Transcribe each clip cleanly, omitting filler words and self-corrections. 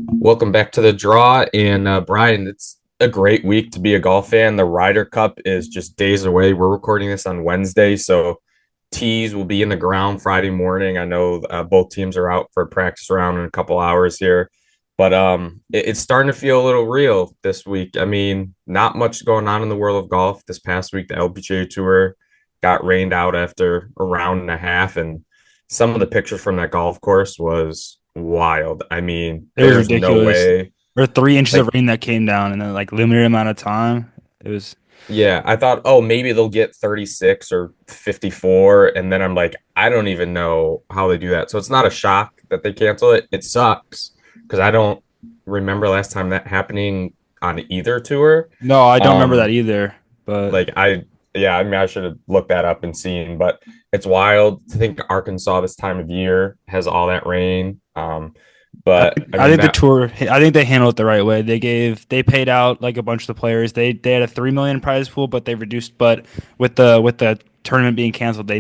Welcome back to the draw. And Brian, it's a great week to be a golf fan. The Ryder Cup is just days away. We're recording this on Wednesday, so tees will be in the ground Friday morning. I know both teams are out for a practice round in a couple hours here, but it's starting to feel a little real this week. I mean, not much going on in the world of golf. This past week, the LPGA Tour got rained out after a round and a half, and some of the pictures from that golf course was wild. I mean, It was there's no ridiculous. way. There were 3 inches of Like, rain that came down in a limited amount of time. It was yeah, I thought, oh, maybe they'll get 36 or 54. And then I'm like, I don't even know how they do that. So it's not a shock that they cancel it. It sucks because I don't remember last time that happening on either tour. no, I don't remember that Um, either. But like yeah, I mean, I should have looked that up and seen, but it's wild to think Arkansas this time of year has all that rain. I But think, I I mean think the that, tour, I think they handled it the right way. They paid out like a bunch of the players. They had a 3 million prize pool, but they reduced. But with the tournament being canceled, they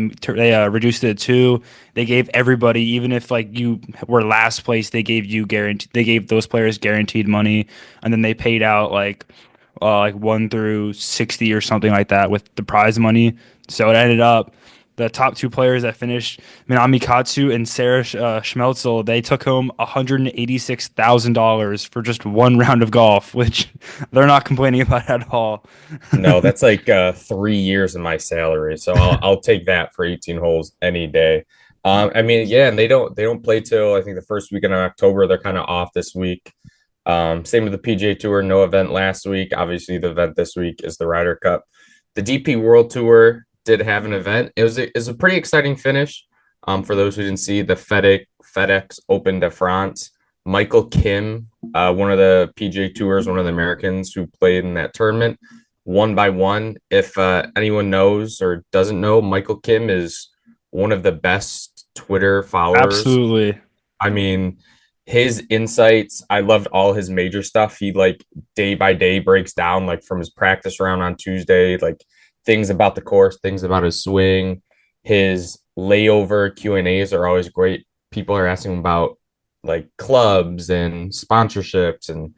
reduced it to 2. They gave everybody, even if like you were last place, they gave you guarantee. They gave those players guaranteed money, and then they paid out like 1 through 60 or something like that with the prize money. So it ended up the top 2 players that finished, Minami Katsu and Sarah Schmelzel, they took home $186,000 for just one round of golf, which they're not complaining about at all. no, that's like 3 years of my salary. So I'll take that for 18 holes any day. I mean, yeah, and they don't play till I think the first weekend of October. They're kind of off this week. Same with the PGA Tour, no event last week. Obviously, the event this week is the Ryder Cup. The DP World Tour did have an event. It was a pretty exciting finish. For those who didn't see the FedEx Open de France, Michael Kim, one of the PGA Tours, one of the Americans who played in that tournament, one by one. If anyone knows or doesn't know, Michael Kim is one of the best Twitter followers. Absolutely. I mean, his insights, I loved all his major stuff. He like day by day breaks down like from his practice round on Tuesday, like things about the course, things about his swing. His layover Q&As are always great. People are asking him about like clubs and sponsorships and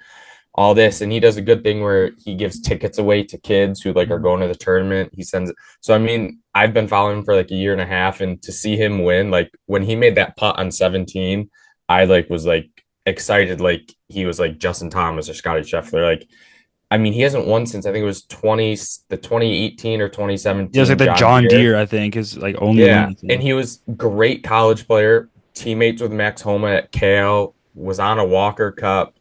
all this, and he does a good thing where he gives tickets away to kids who like are going to the tournament. He sends it. So I mean, I've been following him for like a year and a half, and to see him win, like when he made that putt on 17, I like was like excited, like he was like Justin Thomas or Scotty Scheffler. Like, I mean, he hasn't won since I think it was 2018 or He has like 2017 the John John Deere. Deere, I think, is like only win, Yeah, I and think. he was great college player, teammates with Max Homa at Cal, was on a Walker Cup,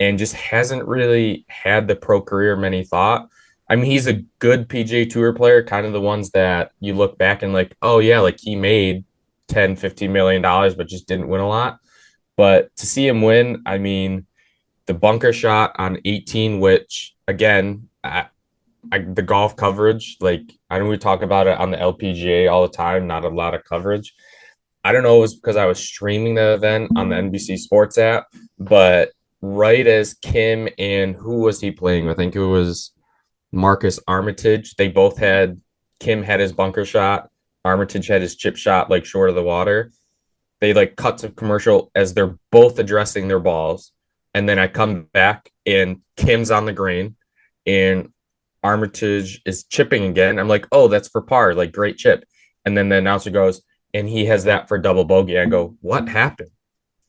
and just hasn't really had the pro career many thought. I mean, he's a good PGA Tour player, kind of the ones that you look back and like, oh yeah, like he made 10, $15 million, but just didn't win a lot. But to see him win, I mean, the bunker shot on 18, which again, the golf coverage, like I know we talk about it on the LPGA all the time, not a lot of coverage. I don't know, it was because I was streaming the event on the NBC Sports app, but right as Kim and who was he playing? I think it was Marcus Armitage. They both had Kim had his bunker shot, Armitage had his chip shot like short of the water. They like cut to commercial as they're both addressing their balls. And then I come back and Kim's on the green and Armitage is chipping again. I'm like, oh, that's for par, like great chip. And then the announcer goes, and he has that for double bogey. I go, what happened?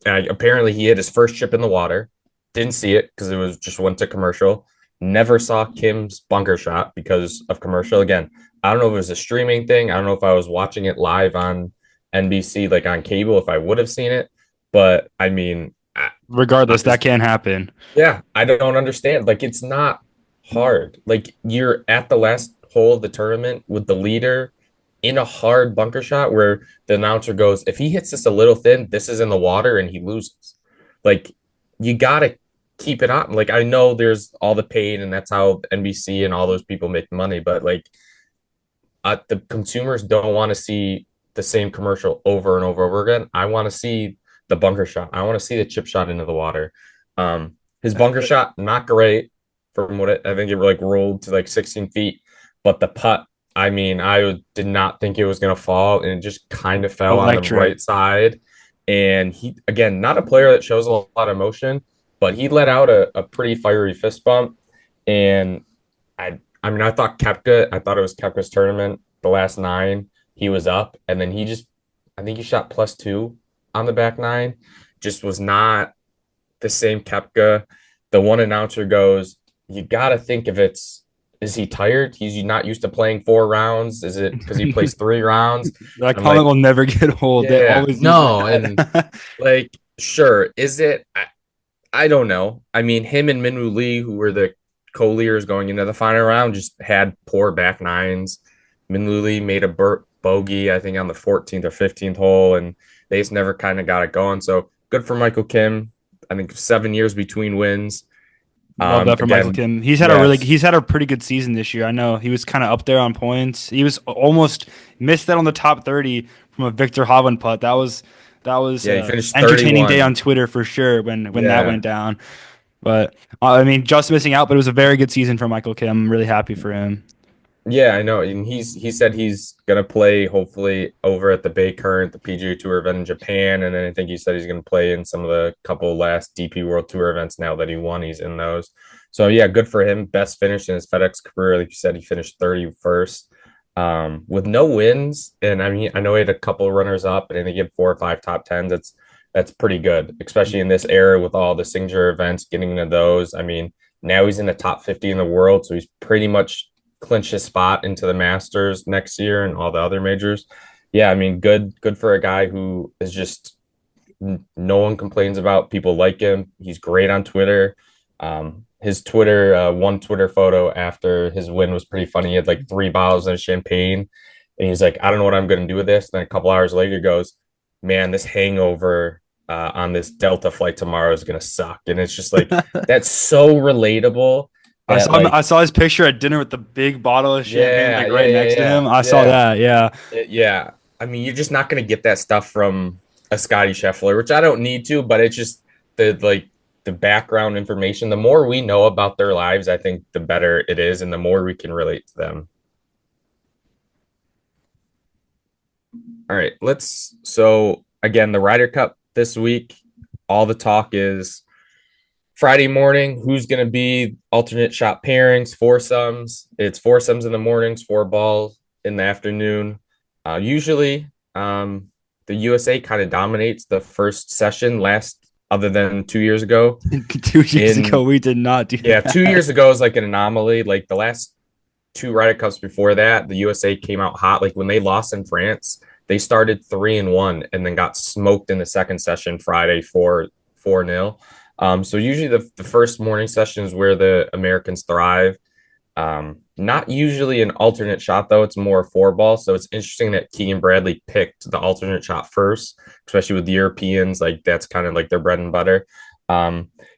And apparently he hit his first chip in the water. Didn't see it because it was just went to commercial. Never saw Kim's bunker shot because of commercial. Again, I don't know if it was a streaming thing. I don't know if I was watching it live on NBC, like on cable, if I would have seen it. But I mean, I Regardless, that just, can't happen. yeah, I don't understand. Like, it's not hard. Like, you're at the last hole of the tournament with the leader in a hard bunker shot where the announcer goes, if he hits this a little thin, this is in the water and he loses. Like, you got to keep it on. Like, I know there's all the pain and that's how NBC and all those people make money, but like, the consumers don't want to see the same commercial over and over again. I want to see the bunker shot. I want to see the chip shot into the water. His bunker shot, not great from what I think it like rolled to like 16 feet, but the putt, I mean, I did not think it was going to fall and it just kind of fell on the Electric. right side. And he, again, not a player that shows a lot of motion. but he let out a pretty fiery fist bump. And I mean, I thought it was Kepka's tournament. The last nine, he was up, and then I think he shot +2 on the back nine. Just was not the same Kepka. The one announcer goes, "You got to think if is he tired? He's not used to playing 4 rounds. Is it because he plays 3 rounds?" That I'm comment like, will never get old. They "Yeah, always use no," and that. like, sure, is it? I don't know. I mean, him and Minwoo Lee, who were the co-leaders going into the final round, just had poor back nines. Minwoo Lee made a bogey, I think, on the 14th or 15th hole, and they just never kind of got it going. So good for Michael Kim. I think 7 years between wins. Love that for Michael Again, Kim. yes, He's had a pretty good season this year. I know he was kind of up there on points. He was almost missed that on the top 30 from a Victor Hovland putt. That was yeah, he finished entertaining day 31. on Twitter for sure when that Yeah, went down. But I mean, just missing out, but it was a very good season for Michael Kim. I'm really happy for him. yeah, I know. And he said he's gonna play hopefully over at the Bay Current, the PGA Tour event in Japan, and then I think he said he's gonna play in some of the couple last DP World Tour events now that he won. He's in those. So yeah, good for him. Best finish in his FedEx career. Like you said, he finished 31st. With no wins. And I mean, I know he had a couple runners up and I think he had 4 or 5 top tens. That's pretty good, especially in this era with all the signature events, getting into those. I mean, now he's in the top 50 in the world, so he's pretty much clinch his spot into the Masters next year and all the other majors. Yeah, I mean, good for a guy who is just no one complains about. People like him. He's great on Twitter. His one Twitter photo after his win was pretty funny. He had like 3 bottles of champagne, and he's like, "I don't know what I'm going to do with this." And then a couple hours later, he goes, "Man, this hangover on this Delta flight tomorrow is going to suck." And it's just like that's so relatable that I like saw his picture at dinner with the big bottle of champagne yeah, like yeah, right yeah, next to yeah, him. I saw yeah, that. Yeah. yeah. I mean, you're just not going to get that stuff from a Scotty Scheffler, which I don't need to, but it's just the background information. The more we know about their lives, I think the better it is, and the more we can relate to them. All right, so again, the Ryder Cup this week, all the talk is Friday morning, who's going to be alternate shot pairings, foursomes. It's foursomes in the mornings, 4 balls in the afternoon. Usually, the USA kind of dominates the first session last, other than 2 years ago. 2 years ago, In we did not do Yeah, two that. years ago is like an anomaly. Like the last two Ryder Cups before that, the USA came out hot. Like when they lost in France, they started 3-1 and then got smoked in the second session Friday 4-0. So usually the first morning session is where the Americans thrive. Not usually an alternate shot though; it's more a 4 ball. So it's interesting that Keegan Bradley picked the alternate shot first, especially with the Europeans. Like that's kind of like their bread and butter.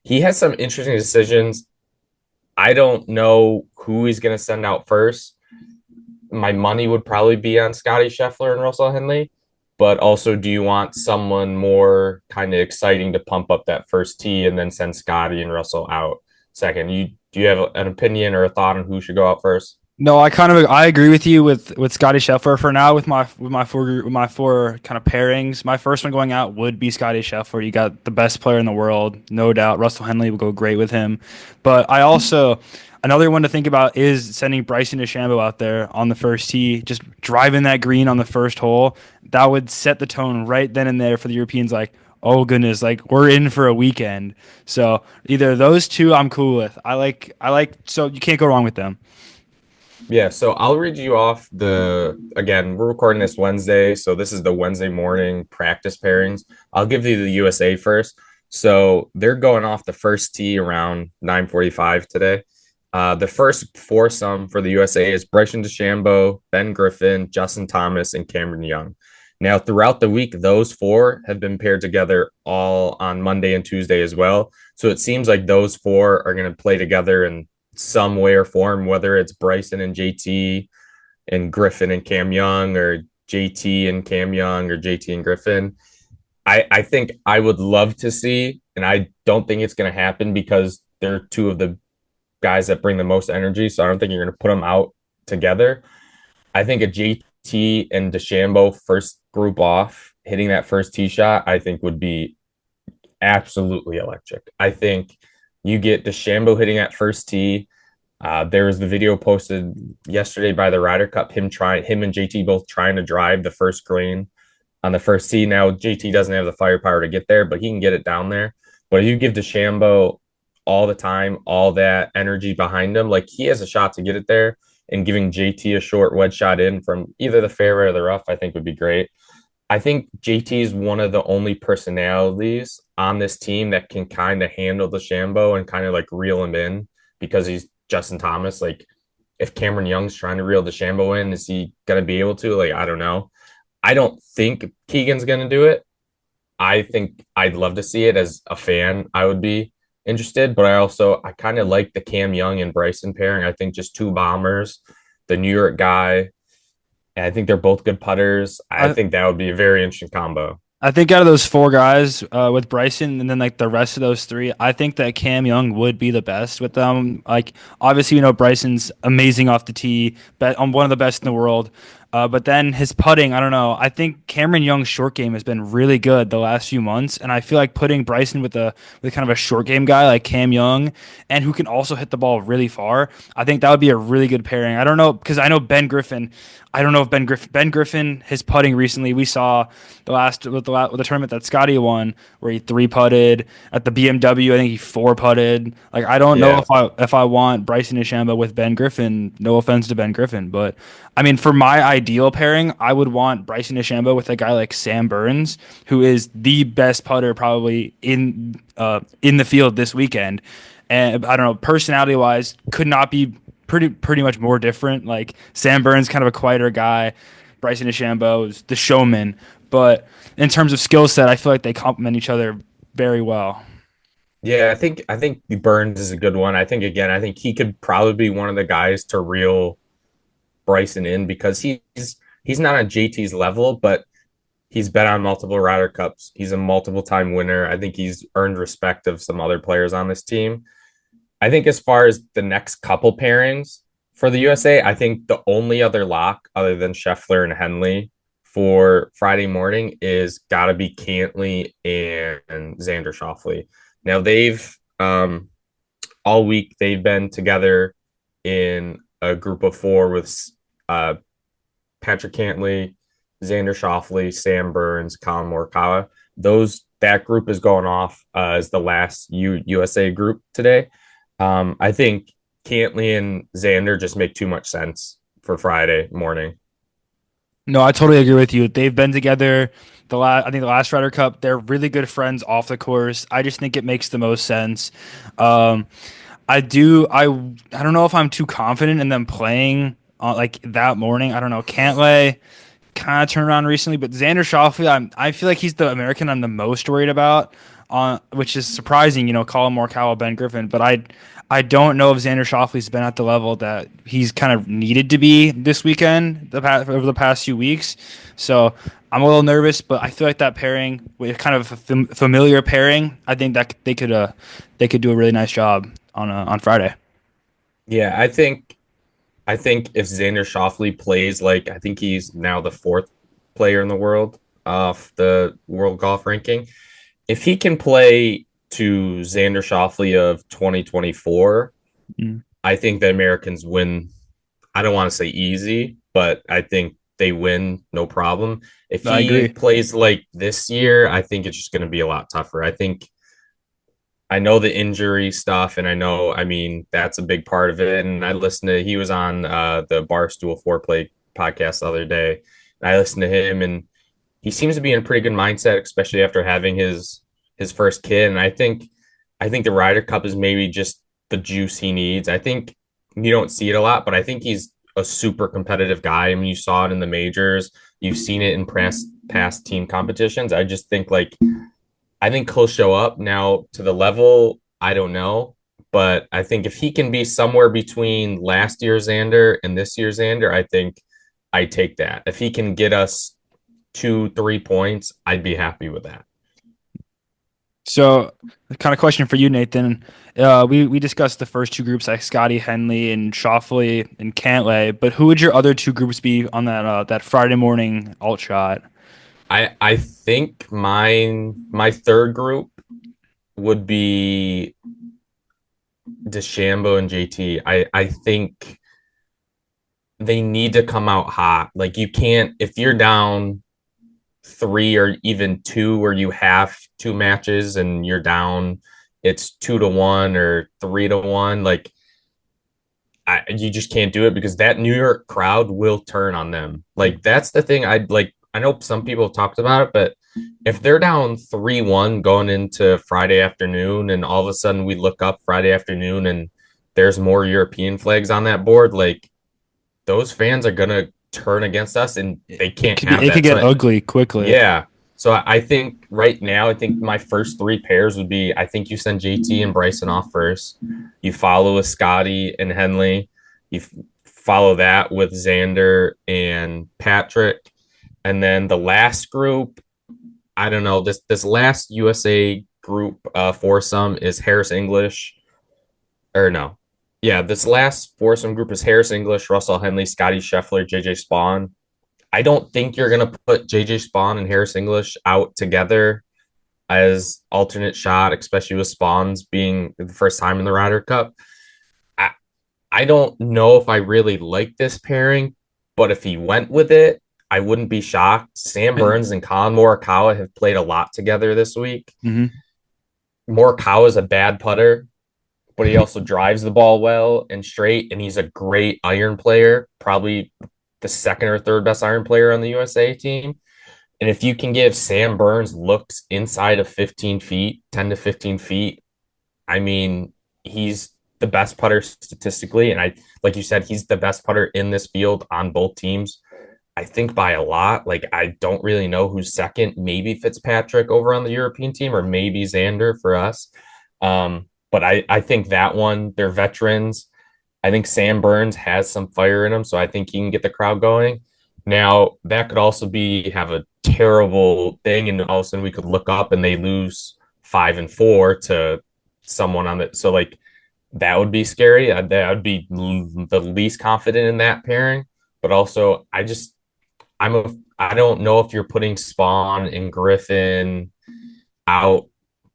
He has some interesting decisions. I don't know who he's going to send out first. My money would probably be on Scotty Scheffler and Russell Henley, but also, do you want someone more kind of exciting to pump up that first tee and then send Scotty and Russell out second? Do you have an opinion or a thought on who should go out first? No, I agree with you with Scotty Scheffler for now with my four kind of pairings. My first one going out would be Scotty Scheffler. You got the best player in the world, no doubt. Russell Henley will go great with him. But I also another one to think about is sending Bryson DeChambeau out there on the first tee, just driving that green on the first hole. That would set the tone right then and there for the Europeans like, oh goodness, like we're in for a weekend. So either those two I'm cool with. So you can't go wrong with them. Yeah, so I'll read you off again, we're recording this Wednesday, so this is the Wednesday morning practice pairings. I'll give you the USA first. So they're going off the first tee around 9:45 today. The first foursome for the USA is Bryson DeChambeau, Ben Griffin, Justin Thomas, and Cameron Young. Now, throughout the week, those four have been paired together all on Monday and Tuesday as well. So it seems like those four are going to play together in some way or form, whether it's Bryson and JT and Griffin and Cam Young, or JT and Cam Young, or JT and Griffin. I think I would love to see, and I don't think it's going to happen because they're two of the guys that bring the most energy. So I don't think you're going to put them out together. I think a JT and DeChambeau first group off hitting that first tee shot, I think would be absolutely electric. I think you get DeChambeau hitting at first tee. There was the video posted yesterday by the Ryder Cup, him and JT both trying to drive the first green on the first tee. Now JT doesn't have the firepower to get there, but he can get it down there. But if you give DeChambeau all the time, all that energy behind him, like he has a shot to get it there, and giving JT a short wedge shot in from either the fairway or the rough, I think would be great. I think JT is one of the only personalities on this team that can kind of handle the Shambo and kind of like reel him in because he's Justin Thomas. Like, if Cameron Young's trying to reel the Shambo in, is he going to be able to? Like, I don't know. I don't think Keegan's going to do it. I think I'd love to see it as a fan. I would be interested, but I kind of like the Cam Young and Bryson pairing. I think just two bombers, the New York guy, and I think they're both good putters. I I think that would be a very interesting combo. I think out of those four guys, with Bryson and then like the rest of those three, I think that Cam Young would be the best with them. Like obviously, Bryson's amazing off the tee, one of the best in the world. But then his putting, I don't know. I think Cameron Young's short game has been really good the last few months, and I feel like putting Bryson with kind of a short game guy like Cam Young, and who can also hit the ball really far. I think that would be a really good pairing. I don't know because I know Ben Griffin. I don't know if Ben Griffin, his putting recently, we saw with the tournament that Scotty won, where he three putted at the BMW. I think he four putted. Like I don't know Yeah. if I want Bryson DeChambeau with Ben Griffin. No offense to Ben Griffin, but I mean for my ideal pairing, I would want Bryson DeChambeau with a guy like Sam Burns, who is the best putter probably in the field this weekend. And I don't know, personality wise, could not be pretty much more different. Like Sam Burns, kind of a quieter guy. Bryson DeChambeau is the showman. But in terms of skill set, I feel like they complement each other very well. Yeah, I think Burns is a good one. I think he could probably be one of the guys to reel Bryson in because he's not on JT's level, but he's been on multiple Ryder Cups. He's a multiple time winner. I think he's earned respect of some other players on this team. I think as far as the next couple pairings for the USA, I think the only other lock other than Scheffler and Henley for Friday morning is got to be Cantley and Xander Schauffele. Now all week they've been together in a group of four with uh, Patrick Cantley, Xander Schauffele, Sam Burns, Colin Morikawa. That group is going off as the last USA group today. I think Cantley and Xander just make too much sense for Friday morning. No, I totally agree with you. They've been together I think the last Ryder Cup. They're really good friends off the course. I just think it makes the most sense. Um, I don't know if I'm too confident in them playing like that morning. I don't know. Cantlay kind of turned around recently, but Xander Schauffele, I feel like he's the American I'm the most worried about, which is surprising. Colin Morikawa, Ben Griffin, but I don't know if Xander Schauffele's been at the level that he's kind of needed to be this weekend, over the past few weeks. So I'm a little nervous, but I feel like that pairing, with kind of a familiar pairing, I think that they could do a really nice job on Friday. Yeah, I think if Xander Schauffele plays like I think he's now the fourth player in the world off the world golf ranking. If he can play to Xander Schauffele of 2024, Mm. I think the Americans win. I don't want to say easy, but I think they win no problem. If I he agree. plays like this year, I think it's just going to be a lot tougher. I know the injury stuff, and I mean, that's a big part of it. And he was on the Barstool Foreplay podcast the other day. And I listened to him, and he seems to be in a pretty good mindset, especially after having his first kid. And I think the Ryder Cup is maybe just the juice he needs. I think you don't see it a lot, but I think he's a super competitive guy. I mean, you saw it in the majors, you've seen it in past team competitions. I think he'll show up now to the level. I don't know, but I think if he can be somewhere between last year's Xander and this year's Xander, I think I take that. If he can get us 2, 3 points, I'd be happy with that. So, kind of question for you, Nathan. We discussed the first two groups like Scotty Henley and Shoffley and Cantlay, but who would your other two groups be on that Friday morning alt shot? I think my third group. would be DeChambeau and JT. I think they need to come out hot. Like you can't if you're down three or even two where you have two matches and you're down, it's 2-1 or 3-1. Like you just can't do it because that New York crowd will turn on them. Like that's the thing. I'd like. I know some people have talked about it, but if they're down 3-1 going into Friday afternoon, and all of a sudden we look up Friday afternoon and there's more European flags on that board, like those fans are gonna turn against us, and they can't have It could that. get So ugly quickly. yeah. So I think right now, I think my first three pairs would be I think you send JT and Bryson off first. You follow with Scotty and Henley. You follow that with Xander and Patrick. And then the last group, I don't know, this last USA group foursome is Harris English. Or no. Yeah, this last foursome group is Harris English, Russell Henley, Scotty Scheffler, JJ Spawn. I don't think you're going to put JJ Spawn and Harris English out together as alternate shot, especially with Spawns being the first time in the Ryder Cup. I, I don't know if I really like this pairing, but if he went with it, I wouldn't be shocked. Sam Burns and Colin Morikawa have played a lot together this week. Mm-hmm. Morikawa is a bad putter, but he also drives the ball well and straight, and he's a great iron player, probably the second or third best iron player on the USA team. And if you can give Sam Burns looks inside of 15 feet, 10 to 15 feet, I mean, he's the best putter statistically. And like you said, he's the best putter in this field on both teams. I think by a lot. Like, I don't really know who's second. Maybe Fitzpatrick over on the European team, or maybe Xander for us. But I think that one, they're veterans. I think Sam Burns has some fire in him, so I think he can get the crowd going. Now, that could also be have a terrible thing, and all of a sudden we could look up and they lose 5-4 to someone on it. So like that would be scary. That would be the least confident in that pairing. But also, I don't know if you're putting Spawn and Griffin out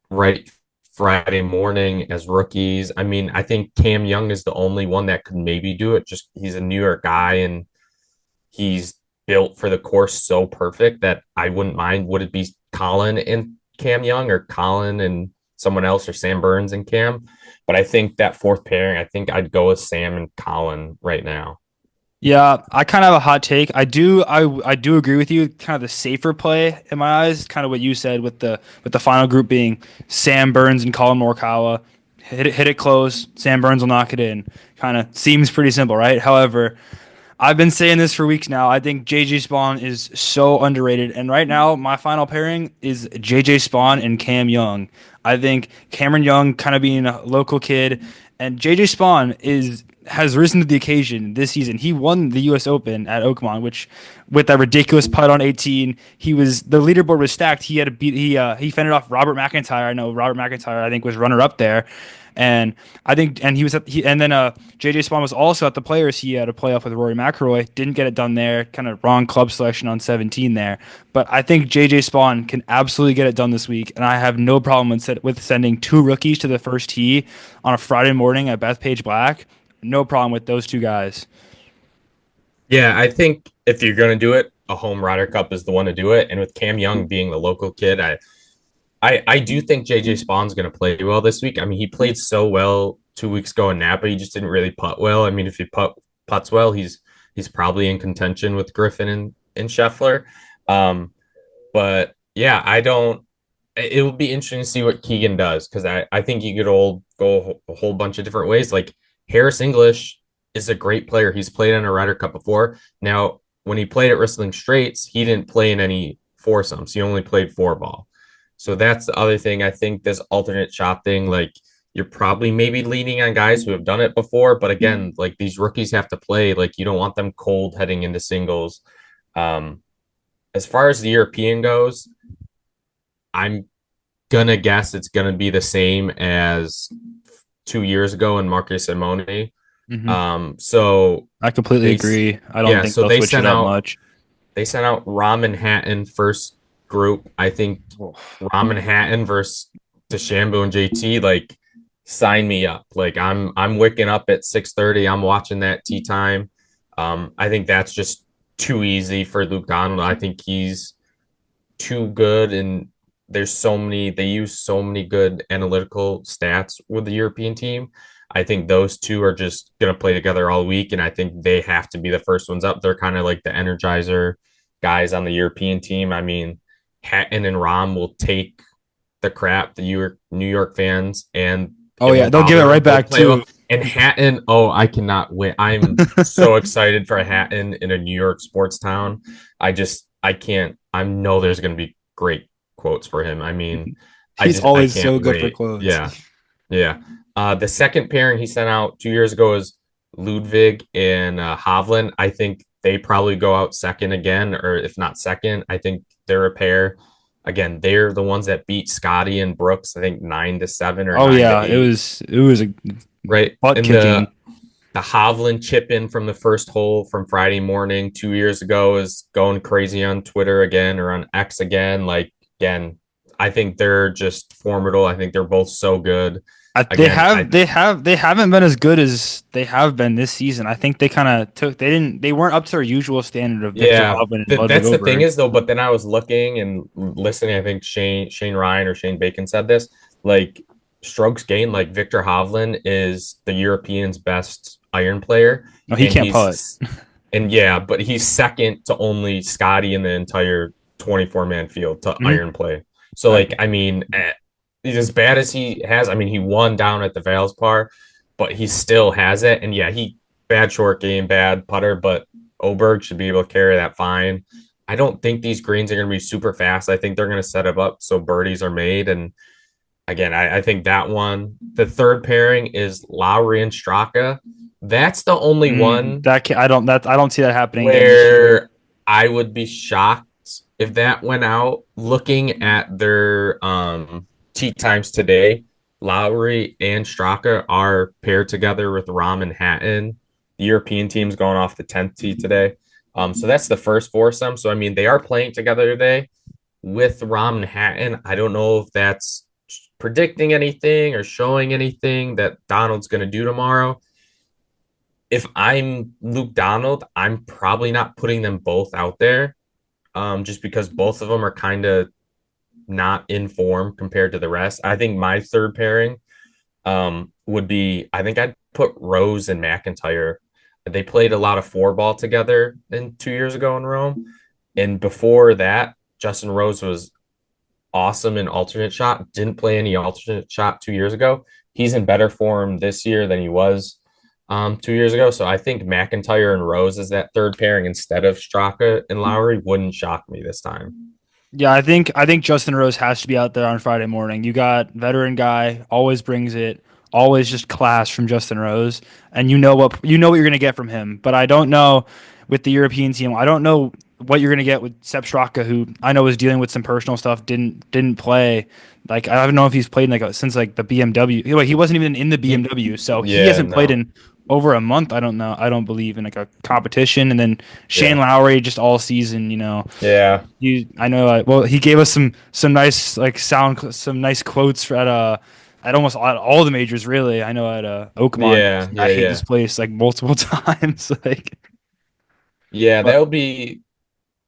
right Friday morning as rookies. I mean, I think Cam Young is the only one that could maybe do it. Just he's a New York guy and he's built for the course so perfect that I wouldn't mind. Would it be Colin and Cam Young, or Colin and someone else, or Sam Burns and Cam? But I think that fourth pairing, I think I'd go with Sam and Colin right now. Yeah, I kind of have a hot take. I do agree with you. Kind of the safer play in my eyes, kind of what you said with the final group being Sam Burns and Colin Morikawa. Hit it close. Sam Burns will knock it in. Kind of seems pretty simple, right? However, I've been saying this for weeks now. I think JJ Spawn is so underrated. And right now, my final pairing is JJ Spawn and Cam Young. I think Cameron Young kind of being a local kid, and JJ Spawn has risen to the occasion this season. He won the U.S. Open at Oakmont, which with that ridiculous putt on 18, the leaderboard was stacked. He had to beat he fended off Robert McIntyre. I know Robert McIntyre I think was runner up there. And I think, and he was and then JJ Spawn was also at the Players. He had a playoff with Rory McIlroy. Didn't get it done there. Kind of wrong club selection on 17 there. But I think JJ Spawn can absolutely get it done this week, and I have no problem with sending two rookies to the first tee on a Friday morning at Bethpage Black. No problem with those two guys. Yeah, I think if you're going to do it, a home Ryder Cup is the one to do it. And with Cam Young being the local kid, I do think JJ Spawn's going to play well this week. I mean, he played so well 2 weeks ago in Napa. He just didn't really putt well. I mean, if he putts well, he's probably in contention with Griffin and Scheffler. But yeah, I don't. It will be interesting to see what Keegan does, because I think he could go a whole bunch of different ways. Like Harris English is a great player. He's played in a Ryder Cup before. Now, when he played at Whistling Straits, he didn't play in any foursomes. He only played four ball. So that's the other thing. I think this alternate shot thing, like you're probably maybe leaning on guys who have done it before. But again, like these rookies have to play. Like you don't want them cold heading into singles. Um, as far as the European goes, I'm gonna guess it's gonna be the same as 2 years ago in Marcus Simone. Hmm. So I completely they, agree. I don't yeah, think so they'll switch it up much. they sent out Rahm and Hatton first group. I think Rahm and Hatton versus DeChambeau and JT, like sign me up. Like I'm waking up at 6:30. I'm watching that tea time. I think that's just too easy for Luke Donald. I think he's too good, and they use so many good analytical stats with the European team. I think those two are just going to play together all week, and I think they have to be the first ones up. They're kind of like the energizer guys on the European team. I mean, Hatton and Rom will take the crap the New York fans, and Oh it yeah, won't they'll give it bother right them. They'll back play well. too. And Hatton, oh, I cannot wait. I'm so excited for Hatton in a New York sports town. I can't. I know there's going to be great quotes for him. I mean, He's I always can't so good for wait. quotes. Yeah, yeah. The second pairing he sent out 2 years ago is Ludwig and Hovland. I think they probably go out second again, or if not second, I think they're a pair. Again, they're the ones that beat Scotty and Brooks, I think 9-7 or Oh nine to yeah, it eight, was it was a right? butt And kicking. the Hovland chip in from the first hole from Friday morning 2 years ago is going crazy on Twitter again or on X again. Like again, I think they're just formidable. I think they're both so good. They Again, have they haven't been as good as they have been this season. I think they kind of took they weren't up to their usual standard of Victor yeah, Hovland and Ludwig that's the thing Åberg. is though. But then I was looking and listening. I think Shane Ryan or Shane Bacon said this. Like strokes gained, like Victor Hovland is the European's best iron player, No, he and can't putt. but he's second to only Scotty in the entire 24-man field to Mhm. iron play. So I, like, I mean, as bad as he has, I mean, he won down at the Valspar, but he still has it. And yeah, he bad short game, bad putter, but Oberg should be able to carry that fine. I don't think these greens are going to be super fast. I think they're going to set it up so birdies are made. And again, I think that one, the third pairing is Lowry and Straka. That's the only one I don't see that happening again this year. where I would be shocked if that went out. Looking at their tee times today, Lowry and Straka are paired together with Rom and Hatton. The European team's going off the 10th tee today. So that's the first foursome. So I mean, they are playing together today with Rom and Hatton. I don't know if that's predicting anything or showing anything that Donald's going to do tomorrow. If I'm Luke Donald, I'm probably not putting them both out there, just because both of them are kind of not in form compared to the rest. I think my third pairing would be, I think I'd put Rose and McIntyre. They played a lot of four ball together 2 years ago in Rome. And before that, Justin Rose was awesome in alternate shot, didn't play any alternate shot 2 years ago. He's in better form this year than he was 2 years ago. So I think McIntyre and Rose as that third pairing instead of Straka and Lowry wouldn't shock me this time. Yeah, I think Justin Rose has to be out there on Friday morning. You got veteran guy, always brings it, always just class from Justin Rose, and you know what you're gonna get from him. But I don't know with the European team. I don't know what you're gonna get with Sepp Straka, who I know is dealing with some personal stuff. Didn't play. Like I don't know if he's played in since like the BMW. He wasn't even in the BMW, so he Yeah, hasn't played no. in over a month. I don't know. I don't believe in like a competition. And then Shane Yeah. Lowry just all season. Yeah. I know. Well, he gave us some nice some nice quotes at almost all the majors. Really, I know at Oakmont. Yeah. I Yeah. hate Yeah. this place like multiple times. Yeah. But That'll be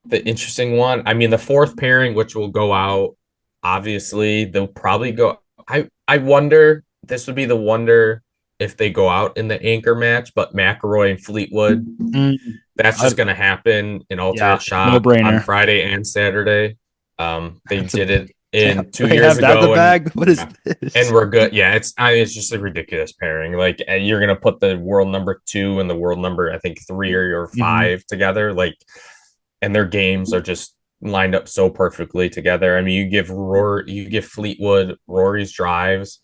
the interesting one. I mean, the fourth pairing, which will go out, obviously, they'll probably go. I wonder, this would be the wonder if they go out in the anchor match, but McElroy and Fleetwood, mm, that's I, just going to happen in yeah, alternate no shot on brainer. Friday and Saturday. They That's a did it they in two they years have that in the ago, and bag. What is yeah, and this? we're good. Yeah, it's just a ridiculous pairing. Like you're gonna put the world number two and the world number I think three or Hmm. five together, like, and their games are just lined up so perfectly together. I mean, you give Fleetwood Rory's drives.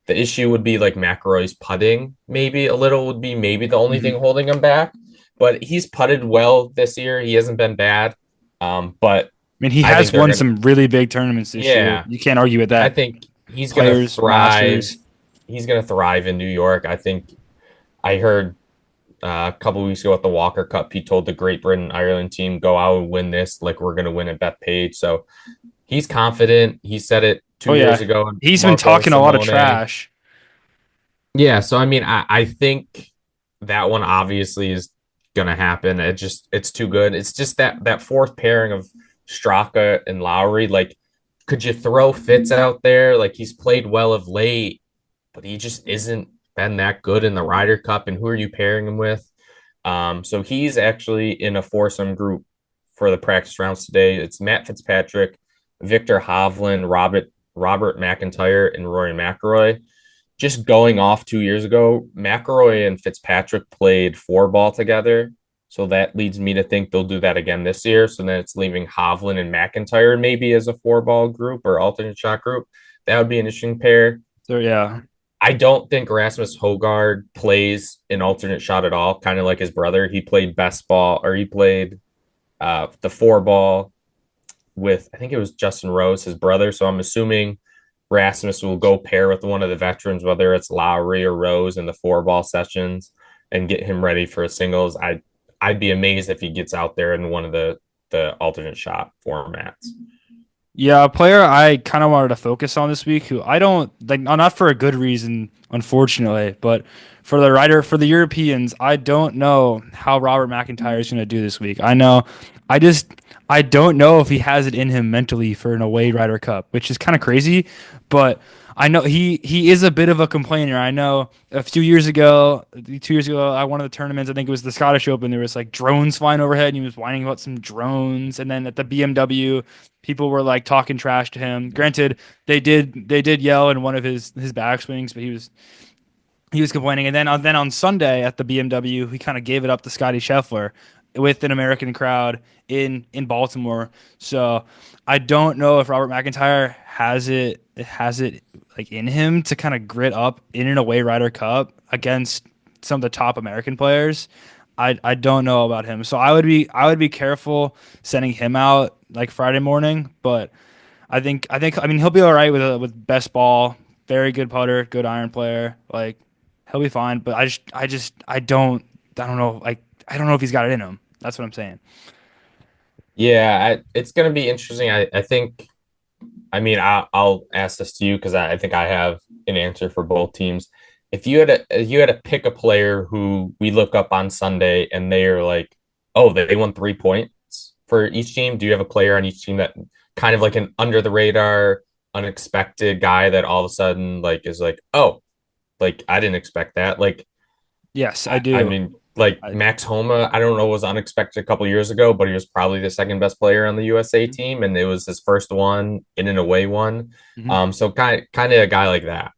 The issue would be like McElroy's putting, maybe a little would be maybe the only thing Hmm. holding him back. But he's putted well this year. He hasn't been bad. But I mean, he I has think they're won gonna, some really big tournaments this year. yeah. You can't argue with I that. think he's gonna Players, thrive. Masters. He's gonna thrive in New York. I think I heard a couple of weeks ago at the Walker Cup, he told the Great Britain Ireland team, "Go out and win this. Like we're gonna win at Bethpage." So he's confident. He said it Oh 2 years yeah, ago, and he's been Marco talking a lot of Simone. trash. Yeah, so I mean, I think that one obviously is gonna happen. It's too good. It's just that fourth pairing of Straka and Lowry. Like, could you throw Fitz out there? Like he's played well of late, but he just isn't been that good in the Ryder Cup. And who are you pairing him with? So he's actually in a foursome group for the practice rounds today. It's Matt Fitzpatrick, Victor Hovland, Robert McIntyre, and Rory McIlroy. Just going off 2 years ago, McIlroy and Fitzpatrick played four ball together. So that leads me to think they'll do that again this year. So then it's leaving Hovland and McIntyre maybe as a four ball group or alternate shot group. That would be an interesting pair. So yeah, I don't think Rasmus Hogard plays an alternate shot at all, kind of like his brother. He played best ball or he played the four ball with, I think it was Justin Rose, his brother. So I'm assuming Rasmus will go pair with one of the veterans, whether it's Lowry or Rose in the four ball sessions and get him ready for a singles. I'd be amazed if he gets out there in one of the alternate shot formats. yeah, a player I kind of wanted to focus on this week, who I don't like, not for a good reason, unfortunately, but for the Europeans, I don't know how Robert McIntyre is going to do this week. I just, I don't know if he has it in him mentally for an away Ryder Cup, which is kind of crazy, but I know he is a bit of a complainer. I know a few years ago, 2 years ago, I one of the tournaments, I think it was the Scottish Open. There was like drones flying overhead, and he was whining about some drones. And then at the BMW, people were like talking trash to him. Granted, they did yell in one of his backswings, but he was complaining. And then on Sunday at the BMW, he kind of gave it up to Scotty Scheffler with an American crowd in Baltimore. So I don't know if Robert McIntyre has it like in him to kind of grit up in an away Ryder Cup against some of the top American players. I don't know about him. So I would be careful sending him out like Friday morning, but I mean he'll be all right with best ball, very good putter, good iron player. Like he'll be fine, but I don't know, like I don't know if he's got it in him. That's what I'm saying. Yeah, it's going to be interesting. I think, I mean, I'll ask this to you because I think I have an answer for both teams. If you had to pick a player who we look up on Sunday and they are like, oh, they won 3 points for each team. Do you have a player on each team that kind of like an under the radar, unexpected guy that all of a sudden like is like, oh, like I didn't expect that. Like Yes, I I do. mean, like I, Max Homa, I don't know, was unexpected a couple years ago, but he was probably the second best player on the USA team, and it was his first one in an away one. Mhm. So kind of a guy like that.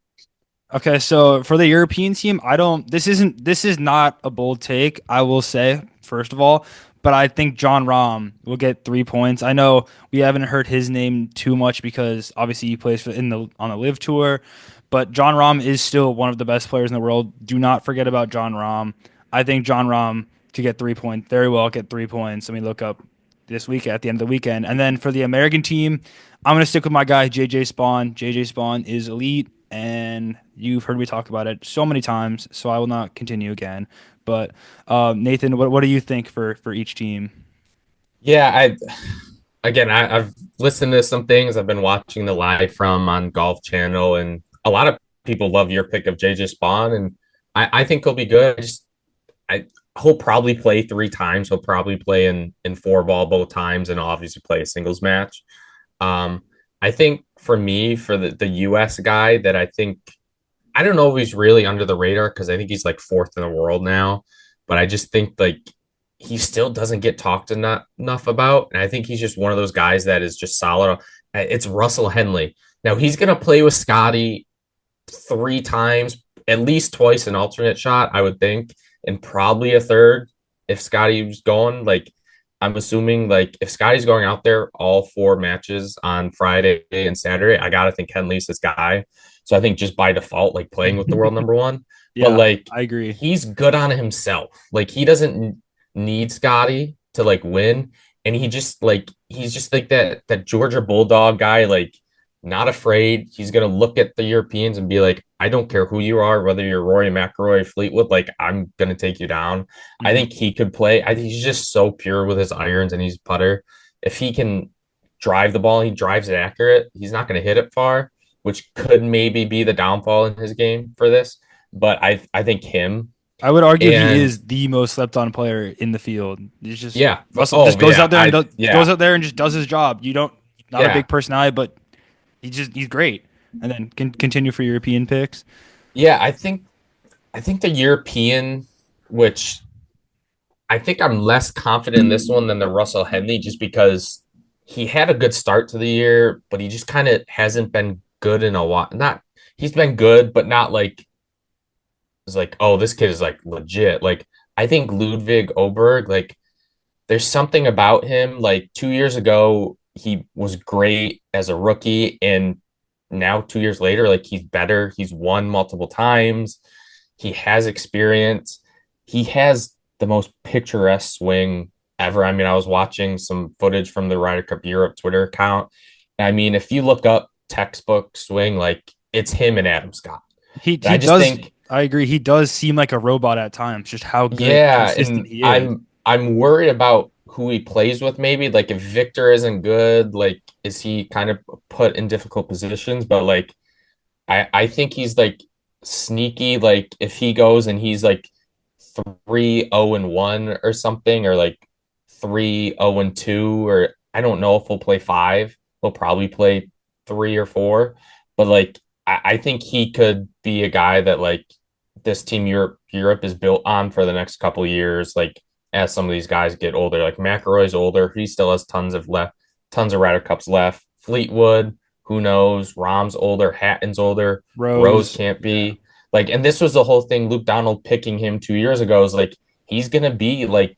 Okay, so for the European team, I don't. This is not a bold take, I will say, first of all, but I think John Rahm will get 3 points. I know we haven't heard his name too much because obviously he plays on the Live Tour, but John Rahm is still one of the best players in the world. Do not forget about John Rahm. I think John Rahm could get 3 points, very well get 3 points. Let me look up this week at the end of the weekend. And then for the American team, I'm gonna stick with my guy JJ Spawn. JJ Spawn is elite, and you've heard me talk about it so many times, so I will not continue again. But Nathan, what do you think for each team? Yeah, I've listened to some things. I've been watching the live from on Golf Channel, and a lot of people love your pick of JJ Spawn, and I think he'll be good. I he'll probably play 3 times. He'll probably play in four ball both times, and obviously play a singles match. Um, I think for me, for the US guy that I don't know if he's really under the radar because I think he's like fourth in the world now, but I just think like he still doesn't get talked enough about. And I think he's just one of those guys that is just solid. It's Russell Henley. Now he's gonna play with Scotty 3 times, at least twice an alternate shot, I would think, and probably a third if Scotty's going. Like, I'm assuming, like, if Scotty's going out there all four matches on Friday and Saturday, I gotta think Henley's his guy. So I think just by default, like playing with the world number one, but Yeah, like I agree. he's good on himself. Like he doesn't need Scotty to like win, and he's just like that Georgia Bulldog guy, like not afraid. He's gonna look at the Europeans and be like, I don't care who you are, whether you're Rory McIlroy, Fleetwood, like I'm gonna take you down. I Mhm. think he could play. I think he's just so pure with his irons and his putter. If he can drive the ball. He drives it accurate. He's not going to hit it far, which could maybe be the downfall in his game for this. But I think him I would argue he and is the most slept on player in the field. He's just yeah. Russell Oh just goes yeah. out there and goes Yeah. out there and just does his job. You don't not a Yeah. big personality, but he's great. And then continue for European picks. Yeah. I think the European, which I think I'm less confident in this one than the Russell Henley, just because he had a good start to the year, but he just kind of hasn't been good in a while. Not he's been good, but not like it's like, oh, this kid is like legit. Like I think Ludwig Oberg, like there's something about him. Like 2 years ago, he was great as a rookie, and now 2 years later, like he's better. He's won multiple times. He has experience. He has the most picturesque swing ever. I mean, I was watching some footage from the Ryder Cup Europe Twitter account. I mean, if you look up textbook swing, like it's him and Adam Scott. And He I just does. think, I agree. He does seem like a robot at times. Just how good yeah, consistent and he is. I'm worried about who he plays with maybe. Like if Victor isn't good, like is he kind of put in difficult positions? But like I think he's like sneaky. Like if he goes and he's like 3-0-1 or something, or like 3-0-2, or I don't know if he'll play five. He'll probably play 3 or 4. But like I think he could be a guy that like this team Europe is built on for the next couple of years. Like as some of these guys get older, like McIlroy's older, he still has tons of Ryder Cups left. Fleetwood, who knows? Rahm's older, Hatton's older, Rose Rose. can't Yeah. be. Like, and this was the whole thing. Luke Donald picking him 2 years ago is like he's gonna be like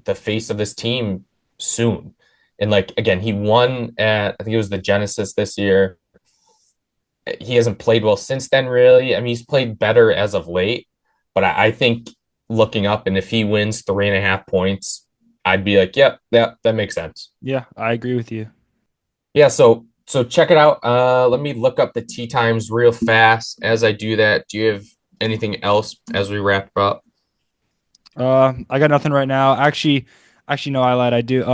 the face of this team soon. And like again, he won at I think it was the Genesis this year. He hasn't played well since then, really. I mean, he's played better as of late, but I think looking up and if he wins 3.5 points, I'd be like, yep, that makes sense. Yeah, I agree with you. Yeah, so check it out. Let me look up the tea times real fast. As I do that, do you have anything else as we wrap up? I got nothing right now. No, I lied. I do.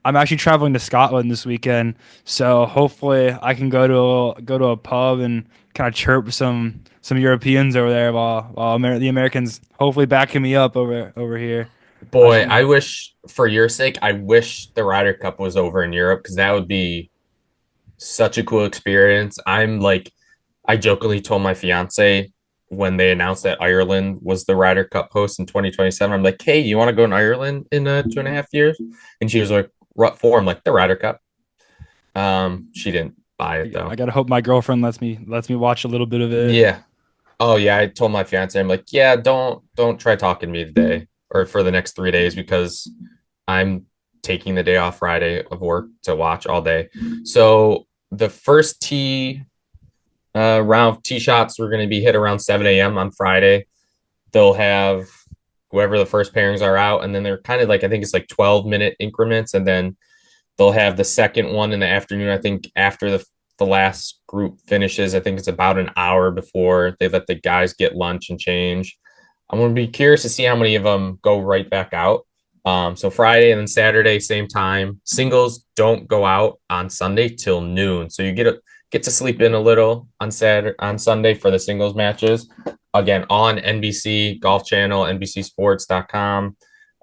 I'm actually traveling to Scotland this weekend, so hopefully I can go to a pub and kind of chirp some Europeans over there while the Americans hopefully backing me up over here. I Boy, should. I wish for your sake, I wish the Ryder Cup was over in Europe because that would be such a cool experience. I'm like, I jokingly told my fiance when they announced that Ireland was the Ryder Cup host in 2027, I'm like, hey, you want to go in Ireland in 2.5 years? And she was like, what for? I'm like, the Ryder Cup. She didn't buy it I though. gotta hope my girlfriend lets me watch a little bit of it. Yeah. Oh yeah, I told my fiance, I'm like, yeah, don't try talking to me today or for the next 3 days because I'm taking the day off Friday of work to watch all day. So the first tee round of tee shots were going to be hit around 7 a.m. on Friday. They'll have whoever the first pairings are out, and then they're kind of like I think it's like 12-minute increments, and then they'll have the second one in the afternoon. I think after the last group finishes, I think it's about an hour before they let the guys get lunch and change. I'm going to be curious to see how many of them go right back out. So Friday and then Saturday, same time. Singles don't go out on Sunday till noon, so you get to sleep in a little on Saturday on Sunday for the singles matches. Again, on NBC Golf Channel, NBCSports.com.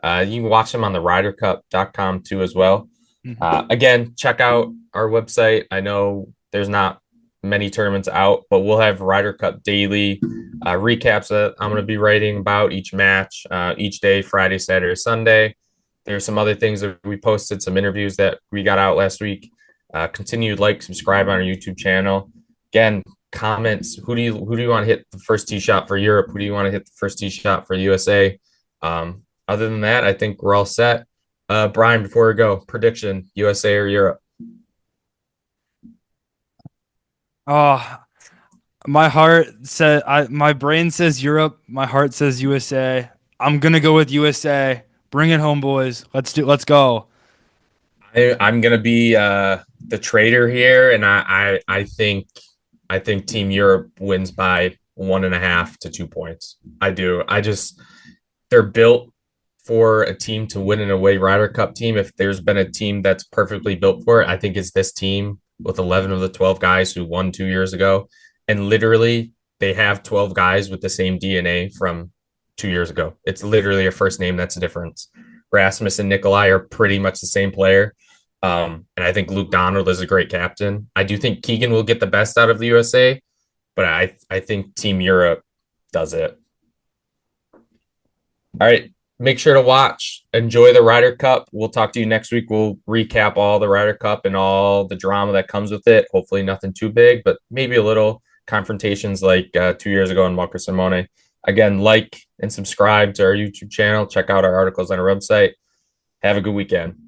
You can watch them on the RyderCup.com too as well. Mhm. Again, check out our website. I know there's not many tournaments out, but we'll have Ryder Cup daily recaps that I'm going to be writing about each match, each day, Friday, Saturday, Sunday. There's some other things that we posted, some interviews that we got out last week. Continue to like, subscribe on our YouTube channel. Again, comments. Who do you want to hit the first tee shot for Europe? Who do you want to hit the first tee shot for USA? Other than that, I think we're all set. Brian, before we go, prediction: USA or Europe? Oh, my brain says Europe, my heart says USA. I'm gonna go with USA. Bring it home, boys. Let's go. I'm gonna be the traitor here, and I think Team Europe wins by 1.5 to 2 points. I do. They're built for a team to win an away Ryder Cup team, if there's been a team that's perfectly built for it, I think it's this team with 11 of the 12 guys who won 2 years ago. And literally, they have 12 guys with the same DNA from 2 years ago. It's literally a first name that's the difference. Rasmus and Nikolai are pretty much the same player. And I think Luke Donald is a great captain. I do think Keegan will get the best out of the USA, but I think Team Europe does it. All right. Make sure to watch. Enjoy the Ryder Cup. We'll talk to you next week. We'll recap all the Ryder Cup and all the drama that comes with it. Hopefully, nothing too big, but maybe a little confrontations like 2 years ago in Marcus Simone. Again, like and subscribe to our YouTube channel. Check out our articles on our website. Have a good weekend.